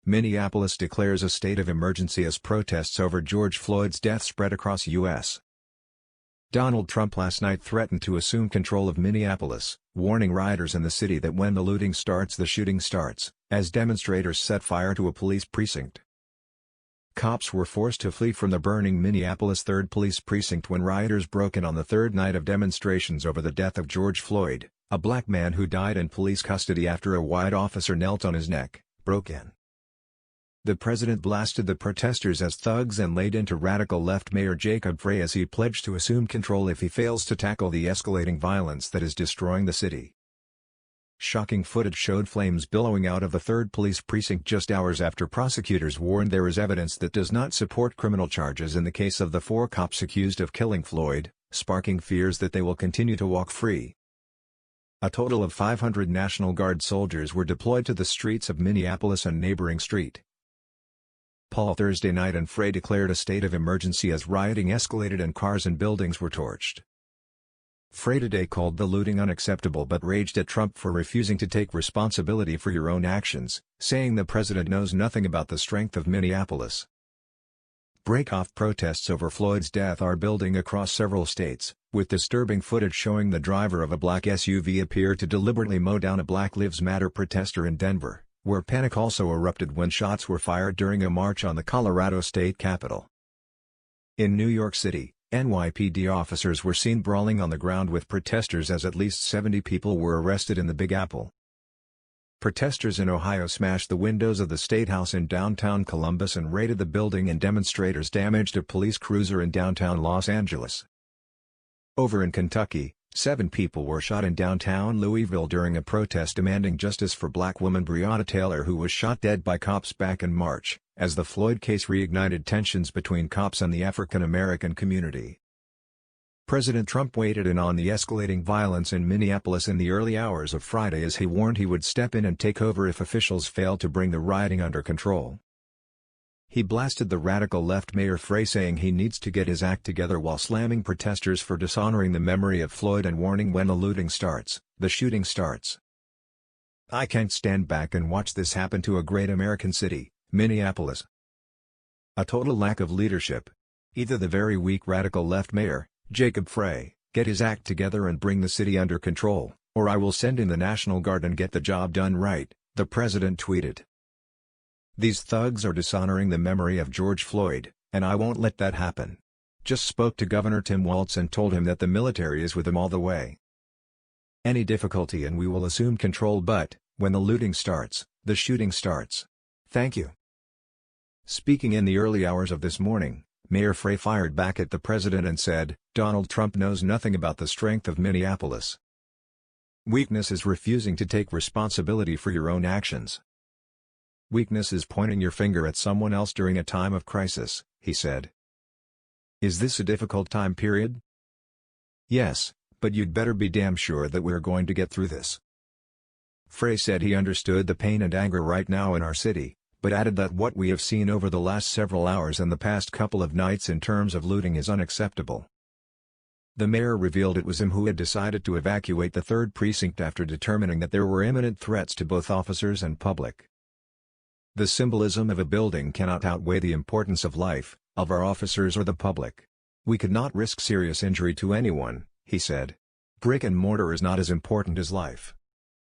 Minneapolis declares a state of emergency as protests over George Floyd's death spread across U.S. Donald Trump last night threatened to assume control of Minneapolis, warning rioters in the city that when the looting starts the shooting starts, as demonstrators set fire to a police precinct. Cops were forced to flee from the burning Minneapolis 3rd Police Precinct when rioters broke in on the third night of demonstrations over the death of George Floyd, a black man who died in police custody after a white officer knelt on his neck, broke in. The president blasted the protesters as thugs and laid into radical left Mayor Jacob Frey as he pledged to assume control if he fails to tackle the escalating violence that is destroying the city. Shocking footage showed flames billowing out of the 3rd Police Precinct just hours after prosecutors warned there is evidence that does not support criminal charges in the case of the 4 cops accused of killing Floyd, sparking fears that they will continue to walk free. A total of 500 National Guard soldiers were deployed to the streets of Minneapolis and neighboring St. Paul Thursday night, and Frey declared a state of emergency as rioting escalated and cars and buildings were torched. Frey today called the looting unacceptable but raged at Trump for refusing to take responsibility for your own actions, saying the president knows nothing about the strength of Minneapolis. Break-off protests over Floyd's death are building across several states, with disturbing footage showing the driver of a black SUV appear to deliberately mow down a Black Lives Matter protester in Denver, where panic also erupted when shots were fired during a march on the Colorado state capitol. In New York City, NYPD officers were seen brawling on the ground with protesters as at least 70 people were arrested in the Big Apple. Protesters in Ohio smashed the windows of the State House in downtown Columbus and raided the building, and demonstrators damaged a police cruiser in downtown Los Angeles. Over in Kentucky, 7 people were shot in downtown Louisville during a protest demanding justice for black woman Breonna Taylor, who was shot dead by cops back in March, as the Floyd case reignited tensions between cops and the African American community. President Trump weighed in on the escalating violence in Minneapolis in the early hours of Friday as he warned he would step in and take over if officials failed to bring the rioting under control. He blasted the radical left Mayor Frey, saying he needs to get his act together, while slamming protesters for dishonoring the memory of Floyd and warning when the looting starts, the shooting starts. "I can't stand back and watch this happen to a great American city, Minneapolis. A total lack of leadership. Either the very weak radical left mayor, Jacob Frey, get his act together and bring the city under control, or I will send in the National Guard and get the job done right," the president tweeted. "These thugs are dishonoring the memory of George Floyd, and I won't let that happen. Just spoke to Governor Tim Walz and told him that the military is with him all the way. Any difficulty and we will assume control, but when the looting starts, the shooting starts. Thank you." Speaking in the early hours of this morning, Mayor Frey fired back at the president and said, "Donald Trump knows nothing about the strength of Minneapolis. Weakness is refusing to take responsibility for your own actions. Weakness is pointing your finger at someone else during a time of crisis," he said. "Is this a difficult time period? Yes, but you'd better be damn sure that we're going to get through this." Frey said he understood the pain and anger right now in our city, but added that what we have seen over the last several hours and the past couple of nights in terms of looting is unacceptable. The mayor revealed it was him who had decided to evacuate the 3rd Precinct after determining that there were imminent threats to both officers and public. "The symbolism of a building cannot outweigh the importance of life, of our officers or the public. We could not risk serious injury to anyone," he said. "Brick and mortar is not as important as life."